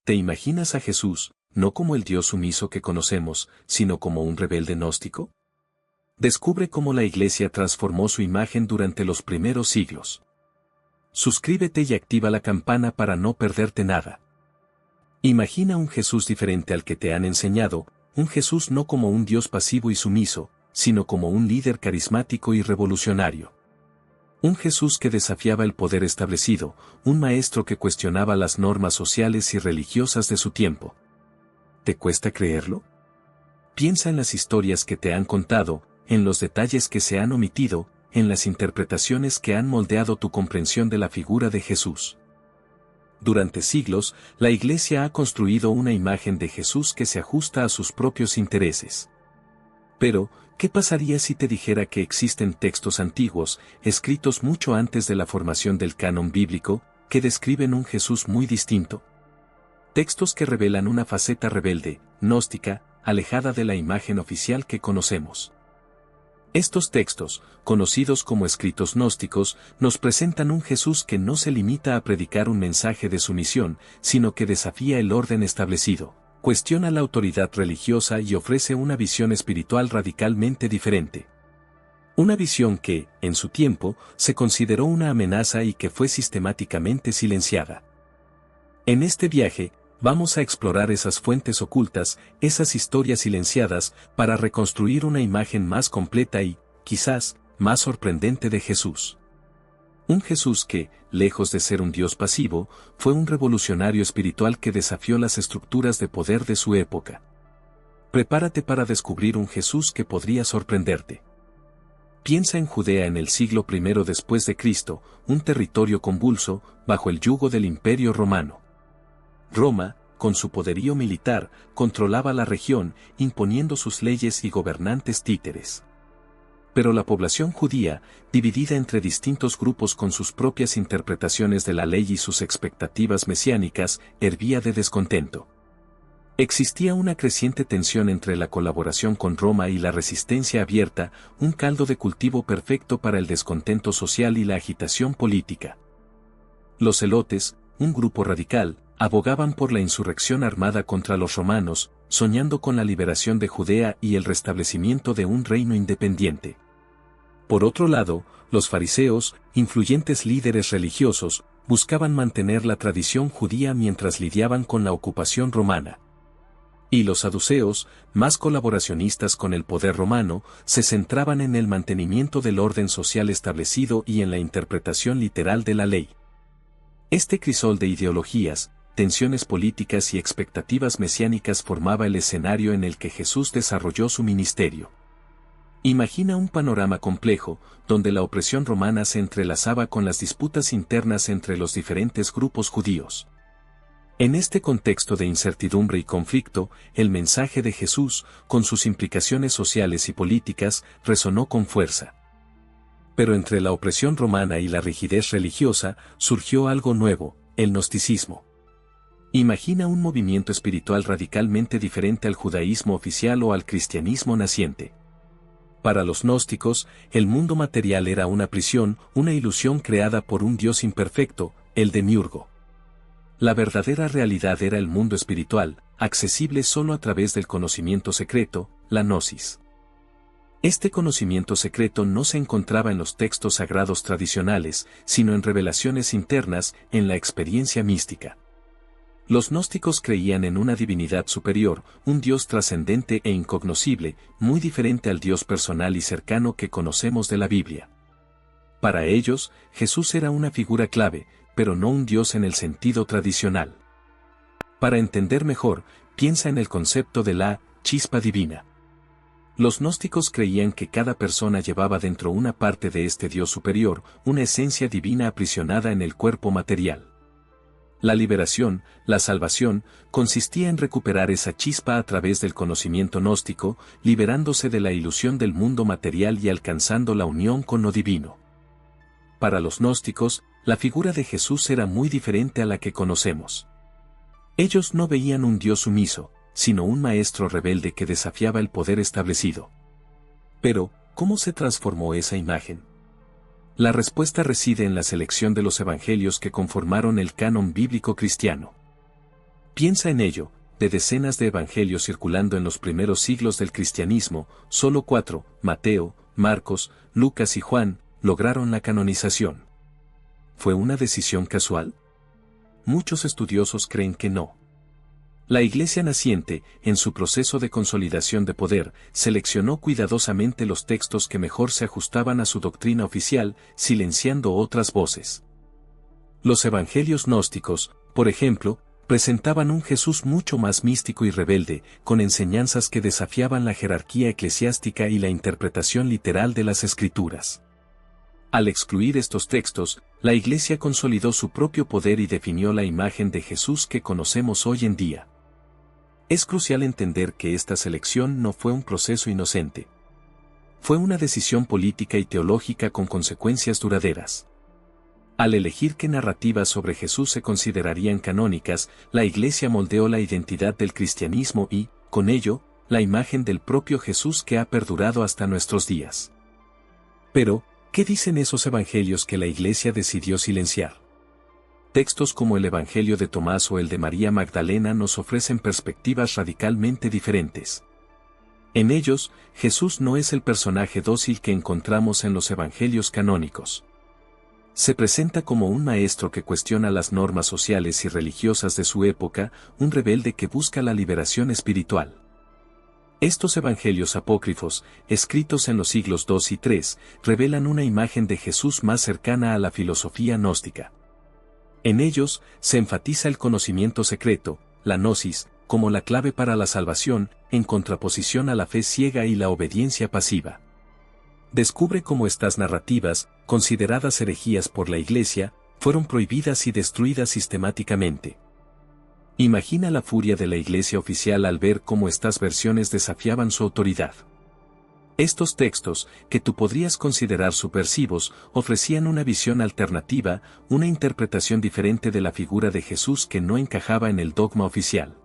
¿Te imaginas a Jesús, no como el Dios sumiso que conocemos, sino como un rebelde gnóstico? Descubre cómo la Iglesia transformó su imagen durante los primeros siglos. Suscríbete y activa la campana para no perderte nada. Imagina un Jesús diferente al que te han enseñado, un Jesús no como un Dios pasivo y sumiso, sino como un líder carismático y revolucionario. Un Jesús que desafiaba el poder establecido, un maestro que cuestionaba las normas sociales y religiosas de su tiempo. ¿Te cuesta creerlo? Piensa en las historias que te han contado, en los detalles que se han omitido, en las interpretaciones que han moldeado tu comprensión de la figura de Jesús. Durante siglos, la Iglesia ha construido una imagen de Jesús que se ajusta a sus propios intereses. Pero, ¿qué pasaría si te dijera que existen textos antiguos, escritos mucho antes de la formación del canon bíblico, que describen un Jesús muy distinto? Textos que revelan una faceta rebelde, gnóstica, alejada de la imagen oficial que conocemos. Estos textos, conocidos como escritos gnósticos, nos presentan un Jesús que no se limita a predicar un mensaje de sumisión, sino que desafía el orden establecido, cuestiona la autoridad religiosa y ofrece una visión espiritual radicalmente diferente. Una visión que, en su tiempo, se consideró una amenaza y que fue sistemáticamente silenciada. En este viaje, vamos a explorar esas fuentes ocultas, esas historias silenciadas, para reconstruir una imagen más completa y, quizás, más sorprendente de Jesús. Un Jesús que, lejos de ser un Dios pasivo, fue un revolucionario espiritual que desafió las estructuras de poder de su época. Prepárate para descubrir un Jesús que podría sorprenderte. Piensa en Judea en el siglo I después de Cristo, un territorio convulso, bajo el yugo del Imperio Romano. Roma, con su poderío militar, controlaba la región, imponiendo sus leyes y gobernantes títeres. Pero la población judía, dividida entre distintos grupos con sus propias interpretaciones de la ley y sus expectativas mesiánicas, hervía de descontento. Existía una creciente tensión entre la colaboración con Roma y la resistencia abierta, un caldo de cultivo perfecto para el descontento social y la agitación política. Los celotes, un grupo radical, abogaban por la insurrección armada contra los romanos, soñando con la liberación de Judea y el restablecimiento de un reino independiente. Por otro lado, los fariseos, influyentes líderes religiosos, buscaban mantener la tradición judía mientras lidiaban con la ocupación romana. Y los saduceos, más colaboracionistas con el poder romano, se centraban en el mantenimiento del orden social establecido y en la interpretación literal de la ley. Este crisol de ideologías, tensiones políticas y expectativas mesiánicas formaba el escenario en el que Jesús desarrolló su ministerio. Imagina un panorama complejo, donde la opresión romana se entrelazaba con las disputas internas entre los diferentes grupos judíos. En este contexto de incertidumbre y conflicto, el mensaje de Jesús, con sus implicaciones sociales y políticas, resonó con fuerza. Pero entre la opresión romana y la rigidez religiosa, surgió algo nuevo, el gnosticismo. Imagina un movimiento espiritual radicalmente diferente al judaísmo oficial o al cristianismo naciente. Para los gnósticos, el mundo material era una prisión, una ilusión creada por un Dios imperfecto, el demiurgo. La verdadera realidad era el mundo espiritual, accesible solo a través del conocimiento secreto, la gnosis. Este conocimiento secreto no se encontraba en los textos sagrados tradicionales, sino en revelaciones internas, en la experiencia mística. Los gnósticos creían en una divinidad superior, un Dios trascendente e incognoscible, muy diferente al Dios personal y cercano que conocemos de la Biblia. Para ellos, Jesús era una figura clave, pero no un Dios en el sentido tradicional. Para entender mejor, piensa en el concepto de la chispa divina. Los gnósticos creían que cada persona llevaba dentro una parte de este Dios superior, una esencia divina aprisionada en el cuerpo material. La liberación, la salvación, consistía en recuperar esa chispa a través del conocimiento gnóstico, liberándose de la ilusión del mundo material y alcanzando la unión con lo divino. Para los gnósticos, la figura de Jesús era muy diferente a la que conocemos. Ellos no veían un Dios sumiso, sino un maestro rebelde que desafiaba el poder establecido. Pero, ¿cómo se transformó esa imagen? La respuesta reside en la selección de los evangelios que conformaron el canon bíblico cristiano. Piensa en ello, de decenas de evangelios circulando en los primeros siglos del cristianismo, solo 4, Mateo, Marcos, Lucas y Juan, lograron la canonización. ¿Fue una decisión casual? Muchos estudiosos creen que no. La Iglesia naciente, en su proceso de consolidación de poder, seleccionó cuidadosamente los textos que mejor se ajustaban a su doctrina oficial, silenciando otras voces. Los evangelios gnósticos, por ejemplo, presentaban un Jesús mucho más místico y rebelde, con enseñanzas que desafiaban la jerarquía eclesiástica y la interpretación literal de las Escrituras. Al excluir estos textos, la Iglesia consolidó su propio poder y definió la imagen de Jesús que conocemos hoy en día. Es crucial entender que esta selección no fue un proceso inocente. Fue una decisión política y teológica con consecuencias duraderas. Al elegir qué narrativas sobre Jesús se considerarían canónicas, la Iglesia moldeó la identidad del cristianismo y, con ello, la imagen del propio Jesús que ha perdurado hasta nuestros días. Pero, ¿qué dicen esos evangelios que la Iglesia decidió silenciar? Textos como el Evangelio de Tomás o el de María Magdalena nos ofrecen perspectivas radicalmente diferentes. En ellos, Jesús no es el personaje dócil que encontramos en los evangelios canónicos. Se presenta como un maestro que cuestiona las normas sociales y religiosas de su época, un rebelde que busca la liberación espiritual. Estos evangelios apócrifos, escritos en los siglos II y III, revelan una imagen de Jesús más cercana a la filosofía gnóstica. En ellos, se enfatiza el conocimiento secreto, la gnosis, como la clave para la salvación, en contraposición a la fe ciega y la obediencia pasiva. Descubre cómo estas narrativas, consideradas herejías por la Iglesia, fueron prohibidas y destruidas sistemáticamente. Imagina la furia de la Iglesia oficial al ver cómo estas versiones desafiaban su autoridad. Estos textos, que tú podrías considerar subversivos, ofrecían una visión alternativa, una interpretación diferente de la figura de Jesús que no encajaba en el dogma oficial.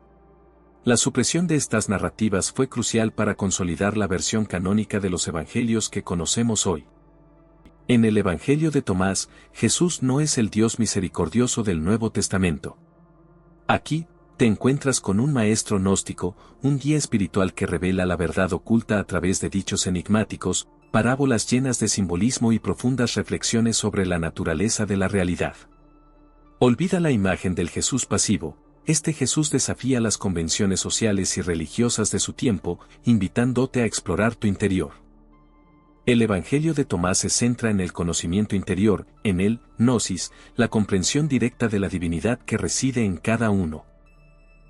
La supresión de estas narrativas fue crucial para consolidar la versión canónica de los evangelios que conocemos hoy. En el Evangelio de Tomás, Jesús no es el Dios misericordioso del Nuevo Testamento. Aquí, te encuentras con un maestro gnóstico, un guía espiritual que revela la verdad oculta a través de dichos enigmáticos, parábolas llenas de simbolismo y profundas reflexiones sobre la naturaleza de la realidad. Olvida la imagen del Jesús pasivo. Este Jesús desafía las convenciones sociales y religiosas de su tiempo, invitándote a explorar tu interior. El Evangelio de Tomás se centra en el conocimiento interior, en el gnosis, la comprensión directa de la divinidad que reside en cada uno.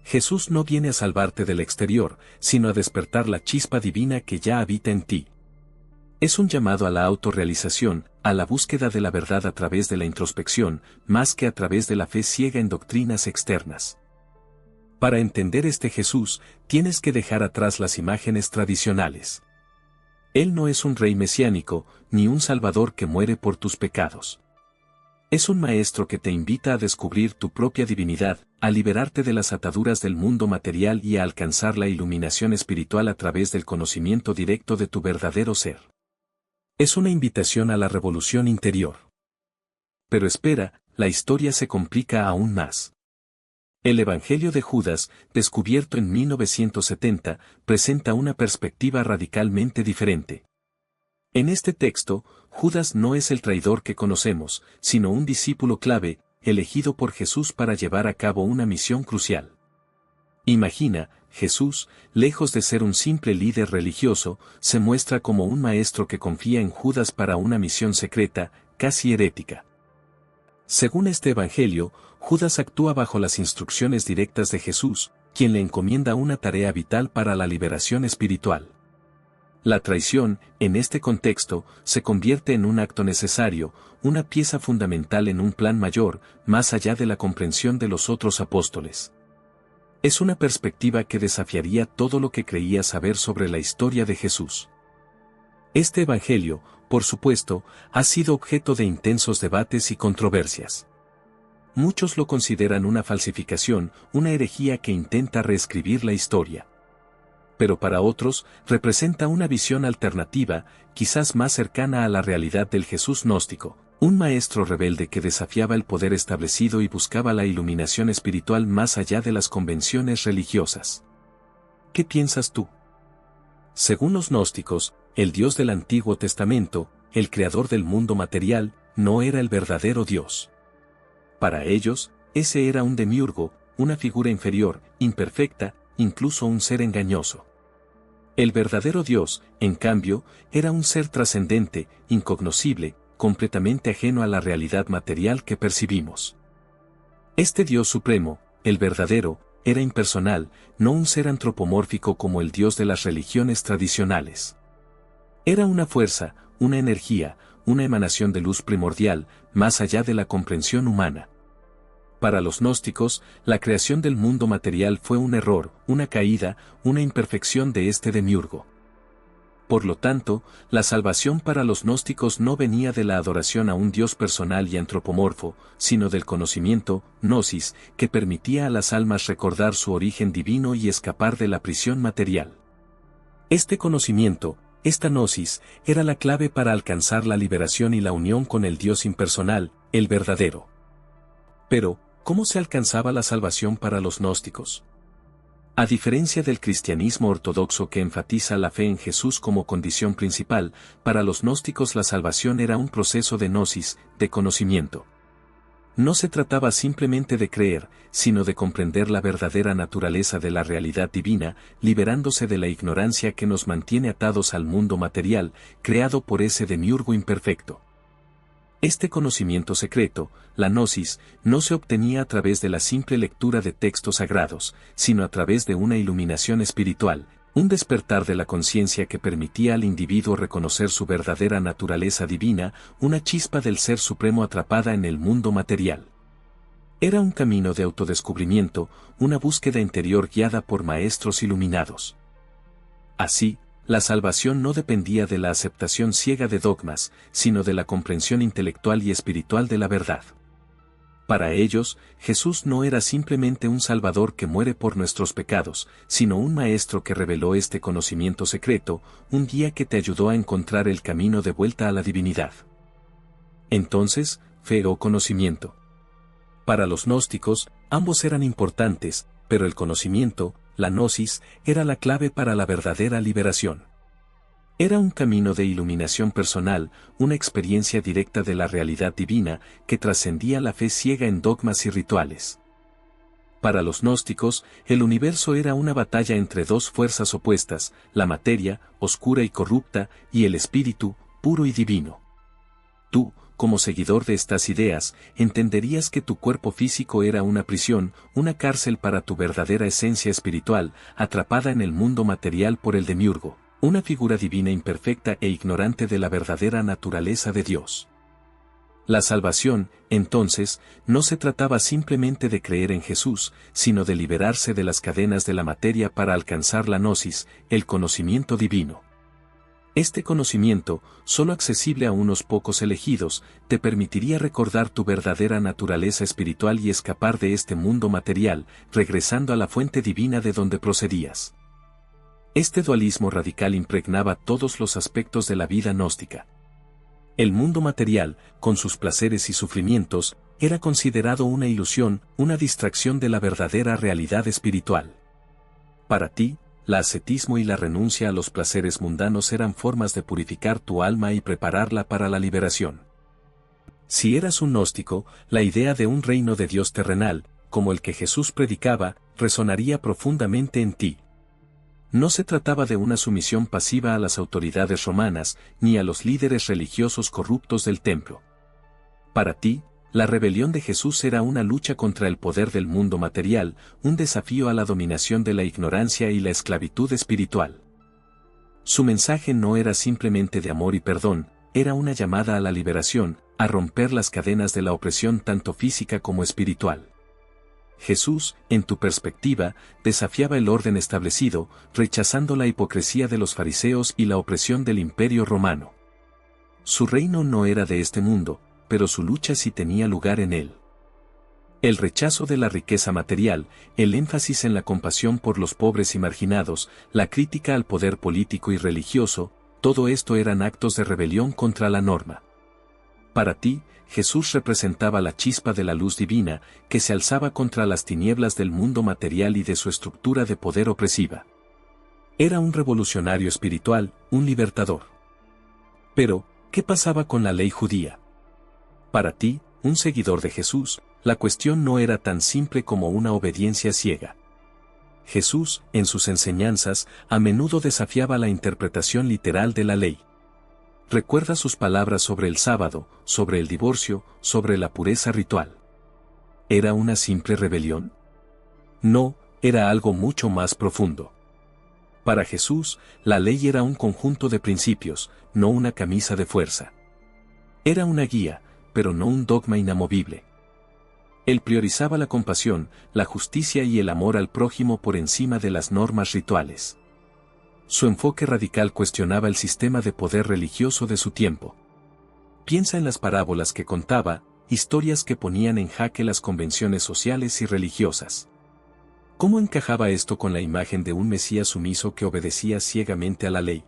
Jesús no viene a salvarte del exterior, sino a despertar la chispa divina que ya habita en ti. Es un llamado a la autorrealización, a la búsqueda de la verdad a través de la introspección, más que a través de la fe ciega en doctrinas externas. Para entender este Jesús, tienes que dejar atrás las imágenes tradicionales. Él no es un rey mesiánico, ni un salvador que muere por tus pecados. Es un maestro que te invita a descubrir tu propia divinidad, a liberarte de las ataduras del mundo material y a alcanzar la iluminación espiritual a través del conocimiento directo de tu verdadero ser. Es una invitación a la revolución interior. Pero espera, la historia se complica aún más. El Evangelio de Judas, descubierto en 1970, presenta una perspectiva radicalmente diferente. En este texto, Judas no es el traidor que conocemos, sino un discípulo clave, elegido por Jesús para llevar a cabo una misión crucial. Imagina, Jesús, lejos de ser un simple líder religioso, se muestra como un maestro que confía en Judas para una misión secreta, casi herética. Según este Evangelio, Judas actúa bajo las instrucciones directas de Jesús, quien le encomienda una tarea vital para la liberación espiritual. La traición, en este contexto, se convierte en un acto necesario, una pieza fundamental en un plan mayor, más allá de la comprensión de los otros apóstoles. Es una perspectiva que desafiaría todo lo que creía saber sobre la historia de Jesús. Este Evangelio, por supuesto, ha sido objeto de intensos debates y controversias. Muchos lo consideran una falsificación, una herejía que intenta reescribir la historia. Pero para otros, representa una visión alternativa, quizás más cercana a la realidad del Jesús gnóstico, Un maestro rebelde que desafiaba el poder establecido y buscaba la iluminación espiritual más allá de las convenciones religiosas. ¿Qué piensas tú? Según los gnósticos, el Dios del Antiguo Testamento, el creador del mundo material, no era el verdadero Dios. Para ellos, ese era un demiurgo, una figura inferior, imperfecta, incluso un ser engañoso. El verdadero Dios, en cambio, era un ser trascendente, incognoscible, completamente ajeno a la realidad material que percibimos. Este Dios supremo, el verdadero, era impersonal, no un ser antropomórfico como el Dios de las religiones tradicionales. Era una fuerza, una energía, una emanación de luz primordial, más allá de la comprensión humana. Para los gnósticos, la creación del mundo material fue un error, una caída, una imperfección de este demiurgo. Por lo tanto, la salvación para los gnósticos no venía de la adoración a un Dios personal y antropomorfo, sino del conocimiento, gnosis, que permitía a las almas recordar su origen divino y escapar de la prisión material. Este conocimiento, esta gnosis, era la clave para alcanzar la liberación y la unión con el Dios impersonal, el verdadero. Pero, ¿cómo se alcanzaba la salvación para los gnósticos? A diferencia del cristianismo ortodoxo que enfatiza la fe en Jesús como condición principal, para los gnósticos la salvación era un proceso de gnosis, de conocimiento. No se trataba simplemente de creer, sino de comprender la verdadera naturaleza de la realidad divina, liberándose de la ignorancia que nos mantiene atados al mundo material, creado por ese demiurgo imperfecto. Este conocimiento secreto, la gnosis, no se obtenía a través de la simple lectura de textos sagrados, sino a través de una iluminación espiritual, un despertar de la conciencia que permitía al individuo reconocer su verdadera naturaleza divina, una chispa del Ser Supremo atrapada en el mundo material. Era un camino de autodescubrimiento, una búsqueda interior guiada por maestros iluminados. Así, la salvación no dependía de la aceptación ciega de dogmas, sino de la comprensión intelectual y espiritual de la verdad. Para ellos, Jesús no era simplemente un Salvador que muere por nuestros pecados, sino un Maestro que reveló este conocimiento secreto, un guía que te ayudó a encontrar el camino de vuelta a la divinidad. Entonces, fe o conocimiento. Para los gnósticos, ambos eran importantes, pero el conocimiento, la gnosis, era la clave para la verdadera liberación. Era un camino de iluminación personal, una experiencia directa de la realidad divina, que trascendía la fe ciega en dogmas y rituales. Para los gnósticos, el universo era una batalla entre dos fuerzas opuestas, la materia, oscura y corrupta, y el espíritu, puro y divino. Tú, como seguidor de estas ideas, entenderías que tu cuerpo físico era una prisión, una cárcel para tu verdadera esencia espiritual, atrapada en el mundo material por el demiurgo, una figura divina imperfecta e ignorante de la verdadera naturaleza de Dios. La salvación, entonces, no se trataba simplemente de creer en Jesús, sino de liberarse de las cadenas de la materia para alcanzar la gnosis, el conocimiento divino. Este conocimiento, solo accesible a unos pocos elegidos, te permitiría recordar tu verdadera naturaleza espiritual y escapar de este mundo material, regresando a la fuente divina de donde procedías. Este dualismo radical impregnaba todos los aspectos de la vida gnóstica. El mundo material, con sus placeres y sufrimientos, era considerado una ilusión, una distracción de la verdadera realidad espiritual. Para ti, el ascetismo y la renuncia a los placeres mundanos eran formas de purificar tu alma y prepararla para la liberación. Si eras un gnóstico, la idea de un reino de Dios terrenal, como el que Jesús predicaba, resonaría profundamente en ti. No se trataba de una sumisión pasiva a las autoridades romanas, ni a los líderes religiosos corruptos del templo. Para ti, la rebelión de Jesús era una lucha contra el poder del mundo material, un desafío a la dominación de la ignorancia y la esclavitud espiritual. Su mensaje no era simplemente de amor y perdón, era una llamada a la liberación, a romper las cadenas de la opresión tanto física como espiritual. Jesús, en tu perspectiva, desafiaba el orden establecido, rechazando la hipocresía de los fariseos y la opresión del Imperio Romano. Su reino no era de este mundo, pero su lucha sí tenía lugar en él. El rechazo de la riqueza material, el énfasis en la compasión por los pobres y marginados, la crítica al poder político y religioso, todo esto eran actos de rebelión contra la norma. Para ti, Jesús representaba la chispa de la luz divina que se alzaba contra las tinieblas del mundo material y de su estructura de poder opresiva. Era un revolucionario espiritual, un libertador. Pero, ¿qué pasaba con la ley judía? Para ti, un seguidor de Jesús, la cuestión no era tan simple como una obediencia ciega. Jesús, en sus enseñanzas, a menudo desafiaba la interpretación literal de la ley. Recuerda sus palabras sobre el sábado, sobre el divorcio, sobre la pureza ritual. ¿Era una simple rebelión? No, era algo mucho más profundo. Para Jesús, la ley era un conjunto de principios, no una camisa de fuerza. Era una guía, pero no un dogma inamovible. Él priorizaba la compasión, la justicia y el amor al prójimo por encima de las normas rituales. Su enfoque radical cuestionaba el sistema de poder religioso de su tiempo. Piensa en las parábolas que contaba, historias que ponían en jaque las convenciones sociales y religiosas. ¿Cómo encajaba esto con la imagen de un Mesías sumiso que obedecía ciegamente a la ley?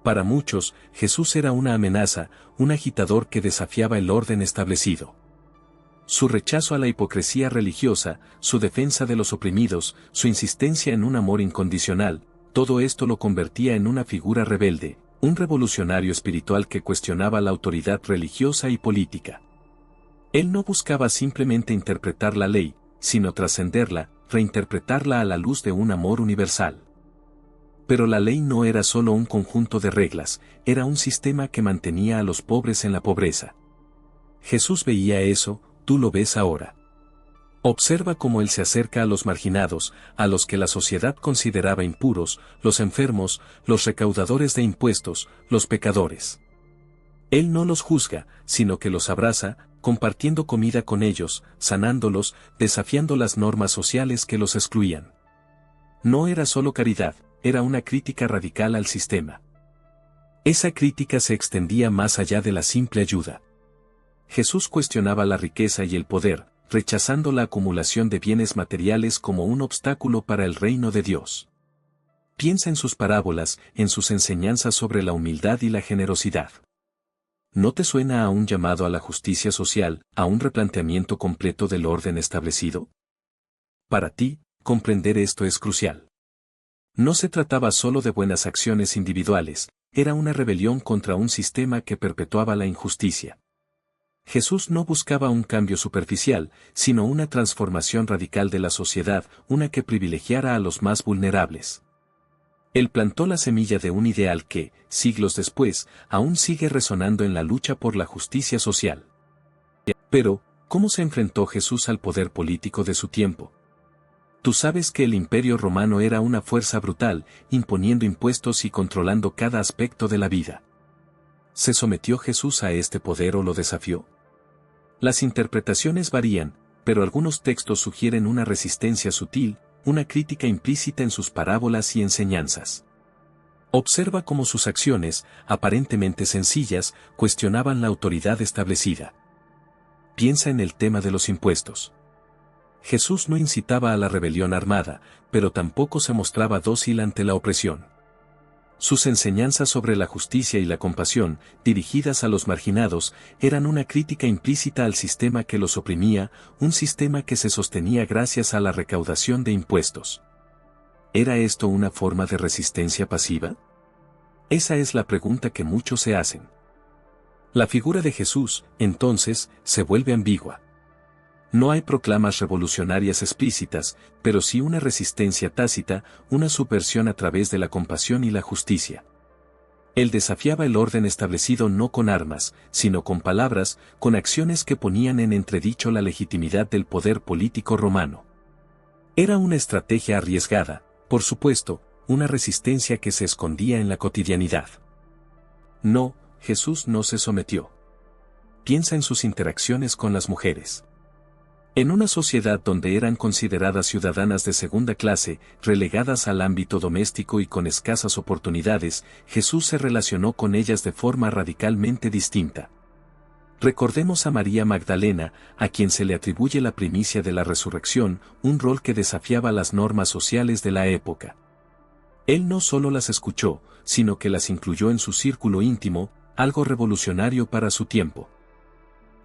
Para muchos, Jesús era una amenaza, un agitador que desafiaba el orden establecido. Su rechazo a la hipocresía religiosa, su defensa de los oprimidos, su insistencia en un amor incondicional, todo esto lo convertía en una figura rebelde, un revolucionario espiritual que cuestionaba la autoridad religiosa y política. Él no buscaba simplemente interpretar la ley, sino trascenderla, reinterpretarla a la luz de un amor universal. Pero la ley no era solo un conjunto de reglas, era un sistema que mantenía a los pobres en la pobreza. Jesús veía eso, tú lo ves ahora. Observa cómo Él se acerca a los marginados, a los que la sociedad consideraba impuros, los enfermos, los recaudadores de impuestos, los pecadores. Él no los juzga, sino que los abraza, compartiendo comida con ellos, sanándolos, desafiando las normas sociales que los excluían. No era solo caridad, era una crítica radical al sistema. Esa crítica se extendía más allá de la simple ayuda. Jesús cuestionaba la riqueza y el poder, rechazando la acumulación de bienes materiales como un obstáculo para el reino de Dios. Piensa en sus parábolas, en sus enseñanzas sobre la humildad y la generosidad. ¿No te suena a un llamado a la justicia social, a un replanteamiento completo del orden establecido? Para ti, comprender esto es crucial. No se trataba solo de buenas acciones individuales, era una rebelión contra un sistema que perpetuaba la injusticia. Jesús no buscaba un cambio superficial, sino una transformación radical de la sociedad, una que privilegiara a los más vulnerables. Él plantó la semilla de un ideal que, siglos después, aún sigue resonando en la lucha por la justicia social. Pero, ¿cómo se enfrentó Jesús al poder político de su tiempo? Tú sabes que el Imperio Romano era una fuerza brutal, imponiendo impuestos y controlando cada aspecto de la vida. ¿Se sometió Jesús a este poder o lo desafió? Las interpretaciones varían, pero algunos textos sugieren una resistencia sutil, una crítica implícita en sus parábolas y enseñanzas. Observa cómo sus acciones, aparentemente sencillas, cuestionaban la autoridad establecida. Piensa en el tema de los impuestos. Jesús no incitaba a la rebelión armada, pero tampoco se mostraba dócil ante la opresión. Sus enseñanzas sobre la justicia y la compasión, dirigidas a los marginados, eran una crítica implícita al sistema que los oprimía, un sistema que se sostenía gracias a la recaudación de impuestos. ¿Era esto una forma de resistencia pasiva? Esa es la pregunta que muchos se hacen. La figura de Jesús, entonces, se vuelve ambigua. No hay proclamas revolucionarias explícitas, pero sí una resistencia tácita, una subversión a través de la compasión y la justicia. Él desafiaba el orden establecido no con armas, sino con palabras, con acciones que ponían en entredicho la legitimidad del poder político romano. Era una estrategia arriesgada, por supuesto, una resistencia que se escondía en la cotidianidad. No, Jesús no se sometió. Piensa en sus interacciones con las mujeres. En una sociedad donde eran consideradas ciudadanas de segunda clase, relegadas al ámbito doméstico y con escasas oportunidades, Jesús se relacionó con ellas de forma radicalmente distinta. Recordemos a María Magdalena, a quien se le atribuye la primicia de la resurrección, un rol que desafiaba las normas sociales de la época. Él no solo las escuchó, sino que las incluyó en su círculo íntimo, algo revolucionario para su tiempo.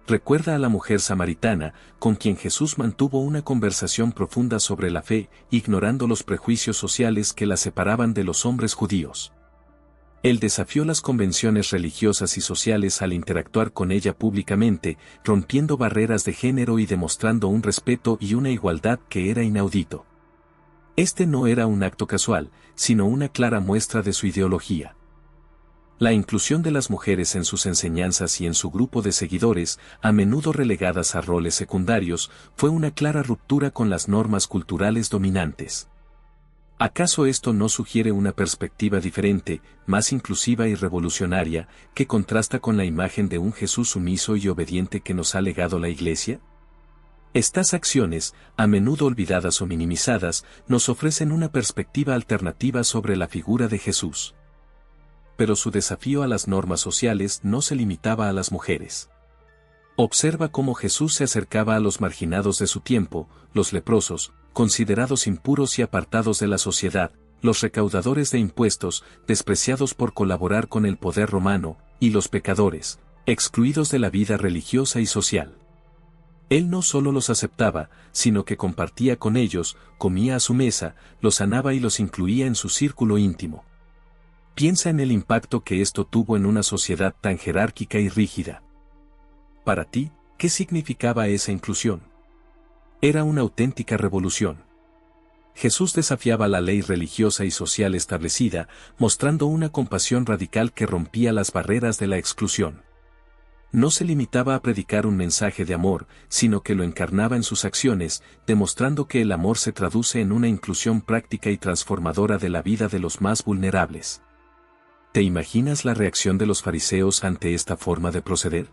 Recuerda a la mujer samaritana, con quien Jesús mantuvo una conversación profunda sobre la fe, ignorando los prejuicios sociales que la separaban de los hombres judíos. Él desafió las convenciones religiosas y sociales al interactuar con ella públicamente, rompiendo barreras de género y demostrando un respeto y una igualdad que era inaudito. Este no era un acto casual, sino una clara muestra de su ideología. La inclusión de las mujeres en sus enseñanzas y en su grupo de seguidores, a menudo relegadas a roles secundarios, fue una clara ruptura con las normas culturales dominantes. ¿Acaso esto no sugiere una perspectiva diferente, más inclusiva y revolucionaria, que contrasta con la imagen de un Jesús sumiso y obediente que nos ha legado la Iglesia? Estas acciones, a menudo olvidadas o minimizadas, nos ofrecen una perspectiva alternativa sobre la figura de Jesús. Pero su desafío a las normas sociales no se limitaba a las mujeres. Observa cómo Jesús se acercaba a los marginados de su tiempo, los leprosos, considerados impuros y apartados de la sociedad, los recaudadores de impuestos, despreciados por colaborar con el poder romano, y los pecadores, excluidos de la vida religiosa y social. Él no solo los aceptaba, sino que compartía con ellos, comía a su mesa, los sanaba y los incluía en su círculo íntimo. Piensa en el impacto que esto tuvo en una sociedad tan jerárquica y rígida. Para ti, ¿qué significaba esa inclusión? Era una auténtica revolución. Jesús desafiaba la ley religiosa y social establecida, mostrando una compasión radical que rompía las barreras de la exclusión. No se limitaba a predicar un mensaje de amor, sino que lo encarnaba en sus acciones, demostrando que el amor se traduce en una inclusión práctica y transformadora de la vida de los más vulnerables. ¿Te imaginas la reacción de los fariseos ante esta forma de proceder?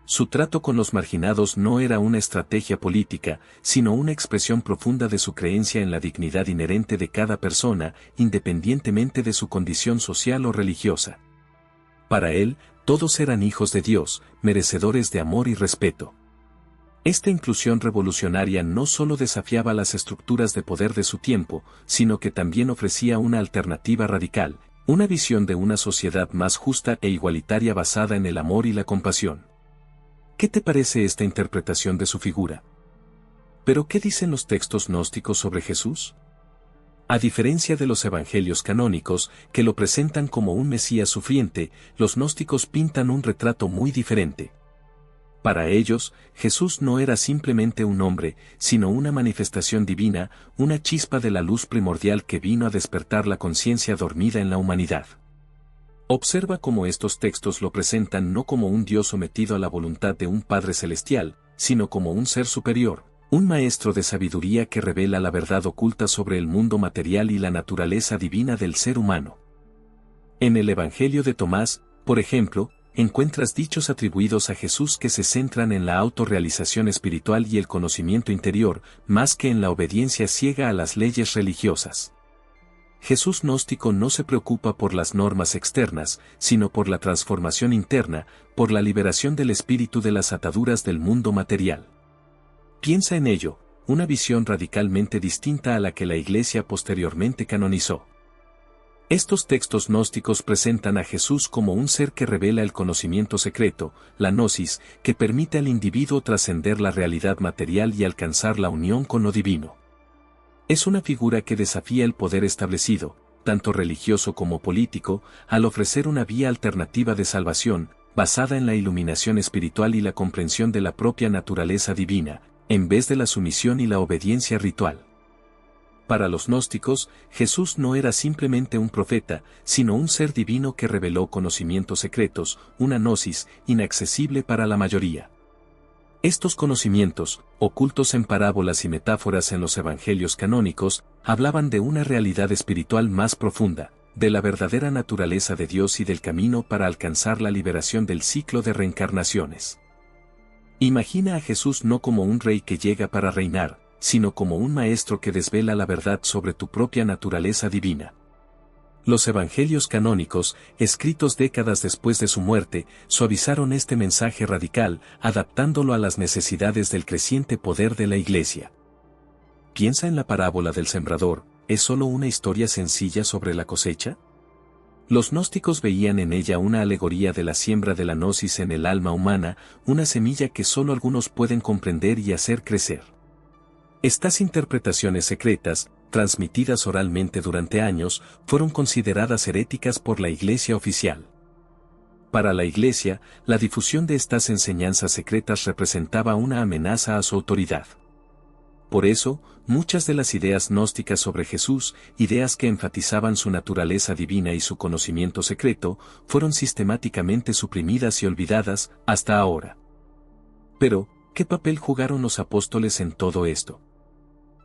Su trato con los marginados no era una estrategia política, sino una expresión profunda de su creencia en la dignidad inherente de cada persona, independientemente de su condición social o religiosa. Para él, todos eran hijos de Dios, merecedores de amor y respeto. Esta inclusión revolucionaria no solo desafiaba las estructuras de poder de su tiempo, sino que también ofrecía una alternativa radical, una visión de una sociedad más justa e igualitaria basada en el amor y la compasión. ¿Qué te parece esta interpretación de su figura? ¿Pero qué dicen los textos gnósticos sobre Jesús? A diferencia de los evangelios canónicos, que lo presentan como un Mesías sufriente, los gnósticos pintan un retrato muy diferente. Para ellos, Jesús no era simplemente un hombre, sino una manifestación divina, una chispa de la luz primordial que vino a despertar la conciencia dormida en la humanidad. Observa cómo estos textos lo presentan no como un Dios sometido a la voluntad de un Padre Celestial, sino como un ser superior, un maestro de sabiduría que revela la verdad oculta sobre el mundo material y la naturaleza divina del ser humano. En el Evangelio de Tomás, por ejemplo, encuentras dichos atribuidos a Jesús que se centran en la autorrealización espiritual y el conocimiento interior, más que en la obediencia ciega a las leyes religiosas. Jesús gnóstico no se preocupa por las normas externas, sino por la transformación interna, por la liberación del espíritu de las ataduras del mundo material. Piensa en ello, una visión radicalmente distinta a la que la Iglesia posteriormente canonizó. Estos textos gnósticos presentan a Jesús como un ser que revela el conocimiento secreto, la gnosis, que permite al individuo trascender la realidad material y alcanzar la unión con lo divino. Es una figura que desafía el poder establecido, tanto religioso como político, al ofrecer una vía alternativa de salvación, basada en la iluminación espiritual y la comprensión de la propia naturaleza divina, en vez de la sumisión y la obediencia ritual. Para los gnósticos, Jesús no era simplemente un profeta, sino un ser divino que reveló conocimientos secretos, una gnosis, inaccesible para la mayoría. Estos conocimientos, ocultos en parábolas y metáforas en los evangelios canónicos, hablaban de una realidad espiritual más profunda, de la verdadera naturaleza de Dios y del camino para alcanzar la liberación del ciclo de reencarnaciones. Imagina a Jesús no como un rey que llega para reinar, sino como un maestro que desvela la verdad sobre tu propia naturaleza divina. Los evangelios canónicos, escritos décadas después de su muerte, suavizaron este mensaje radical, adaptándolo a las necesidades del creciente poder de la Iglesia. Piensa en la parábola del sembrador, ¿es solo una historia sencilla sobre la cosecha? Los gnósticos veían en ella una alegoría de la siembra de la gnosis en el alma humana, una semilla que solo algunos pueden comprender y hacer crecer. Estas interpretaciones secretas, transmitidas oralmente durante años, fueron consideradas heréticas por la Iglesia oficial. Para la Iglesia, la difusión de estas enseñanzas secretas representaba una amenaza a su autoridad. Por eso, muchas de las ideas gnósticas sobre Jesús, ideas que enfatizaban su naturaleza divina y su conocimiento secreto, fueron sistemáticamente suprimidas y olvidadas, hasta ahora. Pero, ¿qué papel jugaron los apóstoles en todo esto?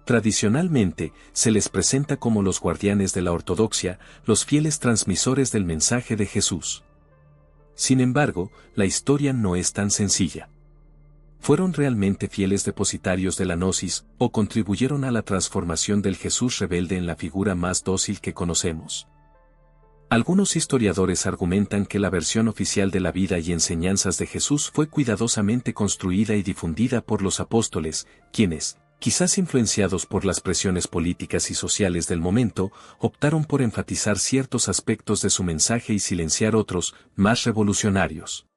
Tradicionalmente, se les presenta como los guardianes de la ortodoxia, los fieles transmisores del mensaje de Jesús. Sin embargo, la historia no es tan sencilla. ¿Fueron realmente fieles depositarios de la gnosis, o contribuyeron a la transformación del Jesús rebelde en la figura más dócil que conocemos? Algunos historiadores argumentan que la versión oficial de la vida y enseñanzas de Jesús fue cuidadosamente construida y difundida por los apóstoles, quienes, quizás influenciados por las presiones políticas y sociales del momento, optaron por enfatizar ciertos aspectos de su mensaje y silenciar otros, más revolucionarios.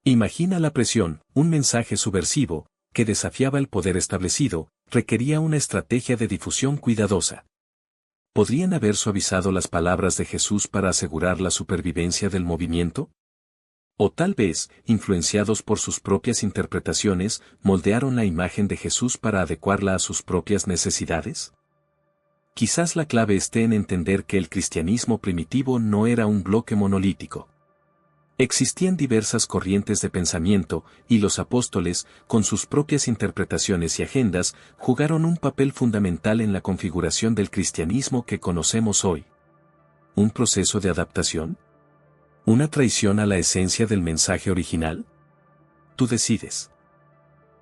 Imagina la presión, un mensaje subversivo, que desafiaba el poder establecido, requería una estrategia de difusión cuidadosa. ¿Podrían haber suavizado las palabras de Jesús para asegurar la supervivencia del movimiento? O tal vez, influenciados por sus propias interpretaciones, moldearon la imagen de Jesús para adecuarla a sus propias necesidades. Quizás la clave esté en entender que el cristianismo primitivo no era un bloque monolítico. Existían diversas corrientes de pensamiento, y los apóstoles, con sus propias interpretaciones y agendas, jugaron un papel fundamental en la configuración del cristianismo que conocemos hoy. ¿Un proceso de adaptación? ¿Una traición a la esencia del mensaje original? Tú decides.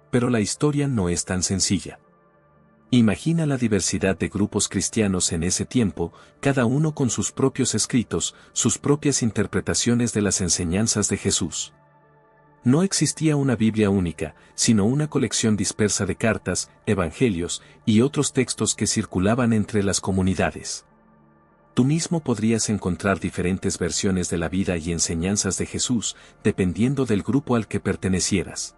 Pero la historia no es tan sencilla. Imagina la diversidad de grupos cristianos en ese tiempo, cada uno con sus propios escritos, sus propias interpretaciones de las enseñanzas de Jesús. No existía una Biblia única, sino una colección dispersa de cartas, evangelios y otros textos que circulaban entre las comunidades. Tú mismo podrías encontrar diferentes versiones de la vida y enseñanzas de Jesús, dependiendo del grupo al que pertenecieras.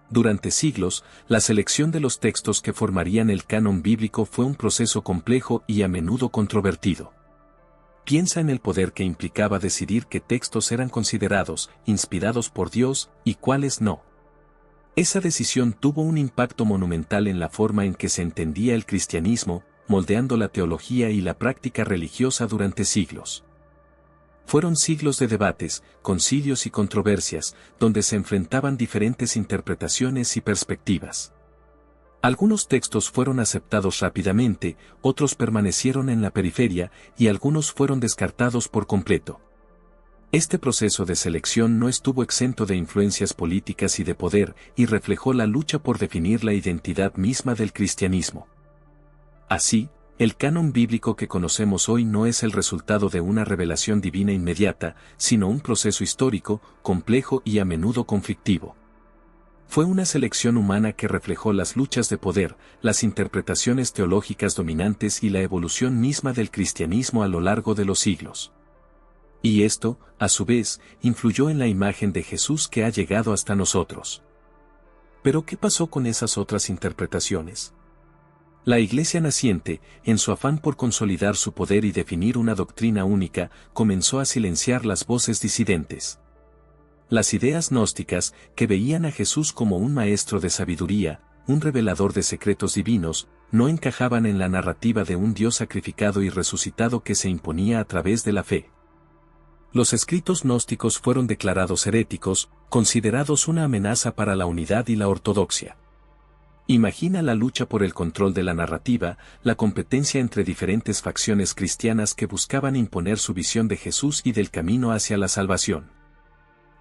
Durante siglos, la selección de los textos que formarían el canon bíblico fue un proceso complejo y a menudo controvertido. Piensa en el poder que implicaba decidir qué textos eran considerados inspirados por Dios y cuáles no. Esa decisión tuvo un impacto monumental en la forma en que se entendía el cristianismo, moldeando la teología y la práctica religiosa durante siglos. Fueron siglos de debates, concilios y controversias, donde se enfrentaban diferentes interpretaciones y perspectivas. Algunos textos fueron aceptados rápidamente, otros permanecieron en la periferia, y algunos fueron descartados por completo. Este proceso de selección no estuvo exento de influencias políticas y de poder, y reflejó la lucha por definir la identidad misma del cristianismo. Así, el canon bíblico que conocemos hoy no es el resultado de una revelación divina inmediata, sino un proceso histórico, complejo y a menudo conflictivo. Fue una selección humana que reflejó las luchas de poder, las interpretaciones teológicas dominantes y la evolución misma del cristianismo a lo largo de los siglos. Y esto, a su vez, influyó en la imagen de Jesús que ha llegado hasta nosotros. ¿Pero qué pasó con esas otras interpretaciones? La Iglesia naciente, en su afán por consolidar su poder y definir una doctrina única, comenzó a silenciar las voces disidentes. Las ideas gnósticas, que veían a Jesús como un maestro de sabiduría, un revelador de secretos divinos, no encajaban en la narrativa de un Dios sacrificado y resucitado que se imponía a través de la fe. Los escritos gnósticos fueron declarados heréticos, considerados una amenaza para la unidad y la ortodoxia. Imagina la lucha por el control de la narrativa, la competencia entre diferentes facciones cristianas que buscaban imponer su visión de Jesús y del camino hacia la salvación.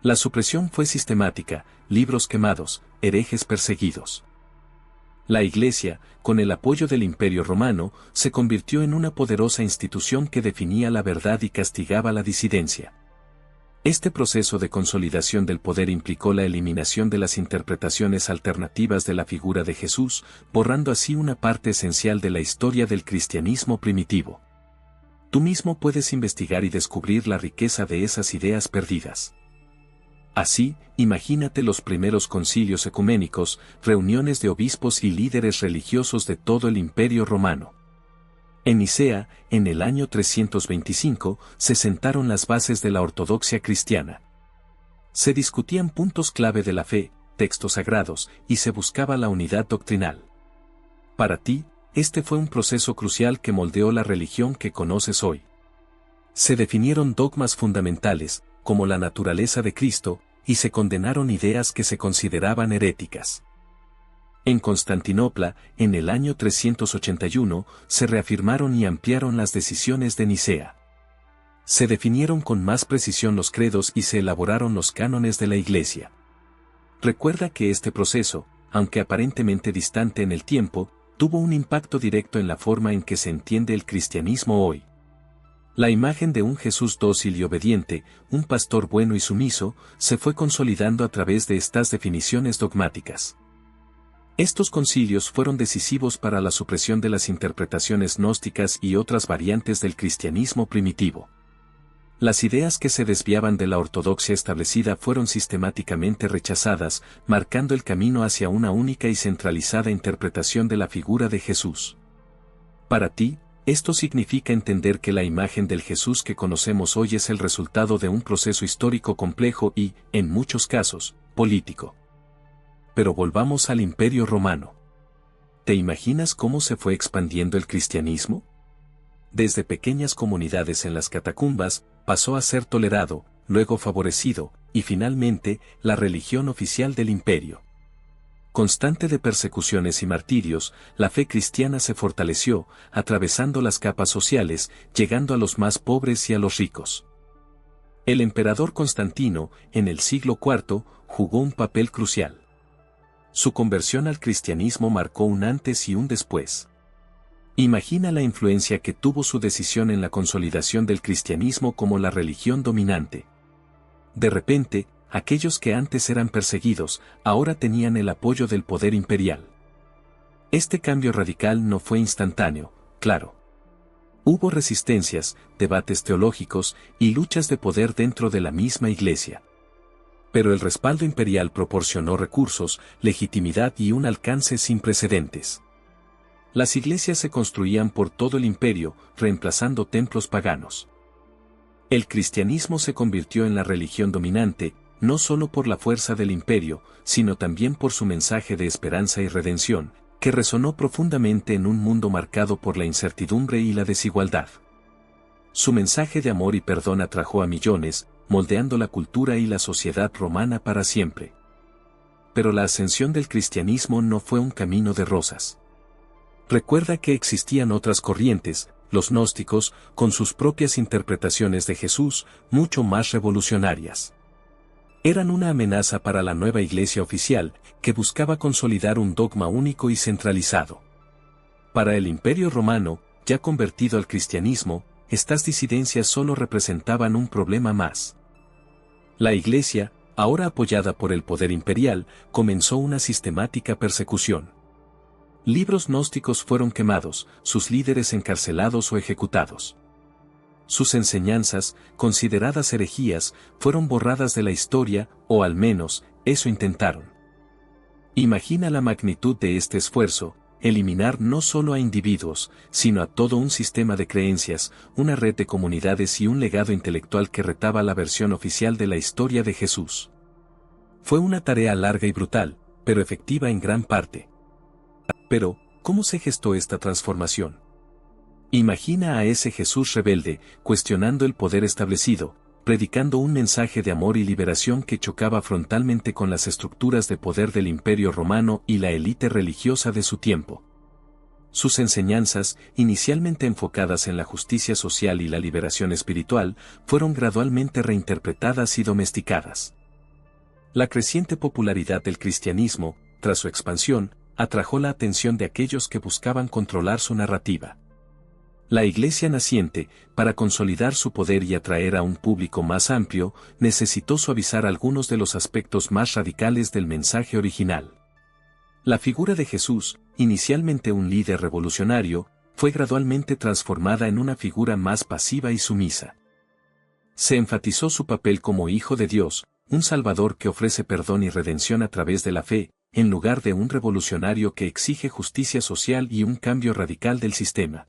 La supresión fue sistemática, libros quemados, herejes perseguidos. La Iglesia, con el apoyo del Imperio Romano, se convirtió en una poderosa institución que definía la verdad y castigaba la disidencia. Este proceso de consolidación del poder implicó la eliminación de las interpretaciones alternativas de la figura de Jesús, borrando así una parte esencial de la historia del cristianismo primitivo. tú mismo puedes investigar y descubrir la riqueza de esas ideas perdidas. Así, imagínate los primeros concilios ecuménicos, reuniones de obispos y líderes religiosos de todo el Imperio Romano. En Nicea, en el año 325, se sentaron las bases de la ortodoxia cristiana. Se discutían puntos clave de la fe, textos sagrados, y se buscaba la unidad doctrinal. Para ti, este fue un proceso crucial que moldeó la religión que conoces hoy. Se definieron dogmas fundamentales, como la naturaleza de Cristo, y se condenaron ideas que se consideraban heréticas. En Constantinopla, en el año 381, se reafirmaron y ampliaron las decisiones de Nicea. Se definieron con más precisión los credos y se elaboraron los cánones de la Iglesia. Recuerda que este proceso, aunque aparentemente distante en el tiempo, tuvo un impacto directo en la forma en que se entiende el cristianismo hoy. La imagen de un Jesús dócil y obediente, un pastor bueno y sumiso, se fue consolidando a través de estas definiciones dogmáticas. Estos concilios fueron decisivos para la supresión de las interpretaciones gnósticas y otras variantes del cristianismo primitivo. Las ideas que se desviaban de la ortodoxia establecida fueron sistemáticamente rechazadas, marcando el camino hacia una única y centralizada interpretación de la figura de Jesús. Para ti, esto significa entender que la imagen del Jesús que conocemos hoy es el resultado de un proceso histórico complejo y, en muchos casos, político. Pero volvamos al Imperio Romano. ¿Te imaginas cómo se fue expandiendo el cristianismo? Desde pequeñas comunidades en las catacumbas, pasó a ser tolerado, luego favorecido, y finalmente, la religión oficial del imperio. Constante de persecuciones y martirios, la fe cristiana se fortaleció, atravesando las capas sociales, llegando a los más pobres y a los ricos. El emperador Constantino, en el siglo IV, jugó un papel crucial. Su conversión al cristianismo marcó un antes y un después. Imagina la influencia que tuvo su decisión en la consolidación del cristianismo como la religión dominante. De repente, aquellos que antes eran perseguidos, ahora tenían el apoyo del poder imperial. Este cambio radical no fue instantáneo, claro. Hubo resistencias, debates teológicos y luchas de poder dentro de la misma Iglesia. Pero el respaldo imperial proporcionó recursos, legitimidad y un alcance sin precedentes. Las iglesias se construían por todo el imperio, reemplazando templos paganos. El cristianismo se convirtió en la religión dominante, no solo por la fuerza del imperio, sino también por su mensaje de esperanza y redención, que resonó profundamente en un mundo marcado por la incertidumbre y la desigualdad. Su mensaje de amor y perdón atrajo a millones, moldeando la cultura y la sociedad romana para siempre. Pero la ascensión del cristianismo no fue un camino de rosas. Recuerda que existían otras corrientes, los gnósticos, con sus propias interpretaciones de Jesús, mucho más revolucionarias. Eran una amenaza para la nueva iglesia oficial, que buscaba consolidar un dogma único y centralizado. Para el Imperio Romano, ya convertido al cristianismo, estas disidencias solo representaban un problema más. La iglesia, ahora apoyada por el poder imperial, comenzó una sistemática persecución. Libros gnósticos fueron quemados, sus líderes encarcelados o ejecutados. Sus enseñanzas, consideradas herejías, fueron borradas de la historia, o al menos, eso intentaron. Imagina la magnitud de este esfuerzo, eliminar no solo a individuos, sino a todo un sistema de creencias, una red de comunidades y un legado intelectual que retaba la versión oficial de la historia de Jesús. Fue una tarea larga y brutal, pero efectiva en gran parte. Pero, ¿cómo se gestó esta transformación? Imagina a ese Jesús rebelde, cuestionando el poder establecido, predicando un mensaje de amor y liberación que chocaba frontalmente con las estructuras de poder del Imperio Romano y la élite religiosa de su tiempo. Sus enseñanzas, inicialmente enfocadas en la justicia social y la liberación espiritual, fueron gradualmente reinterpretadas y domesticadas. La creciente popularidad del cristianismo, tras su expansión, atrajo la atención de aquellos que buscaban controlar su narrativa. La Iglesia naciente, para consolidar su poder y atraer a un público más amplio, necesitó suavizar algunos de los aspectos más radicales del mensaje original. La figura de Jesús, inicialmente un líder revolucionario, fue gradualmente transformada en una figura más pasiva y sumisa. Se enfatizó su papel como Hijo de Dios, un Salvador que ofrece perdón y redención a través de la fe, en lugar de un revolucionario que exige justicia social y un cambio radical del sistema.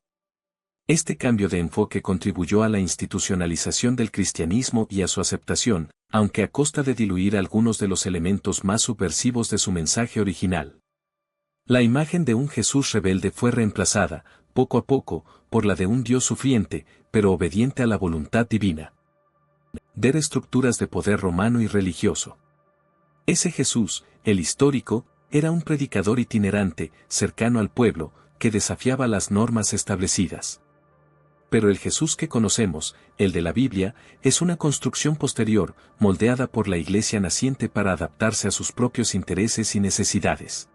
Este cambio de enfoque contribuyó a la institucionalización del cristianismo y a su aceptación, aunque a costa de diluir algunos de los elementos más subversivos de su mensaje original. La imagen de un Jesús rebelde fue reemplazada, poco a poco, por la de un Dios sufriente, pero obediente a la voluntad divina. De estructuras de poder romano y religioso. Ese Jesús, el histórico, era un predicador itinerante, cercano al pueblo, que desafiaba las normas establecidas. Pero el Jesús que conocemos, el de la Biblia, es una construcción posterior, moldeada por la Iglesia naciente para adaptarse a sus propios intereses y necesidades.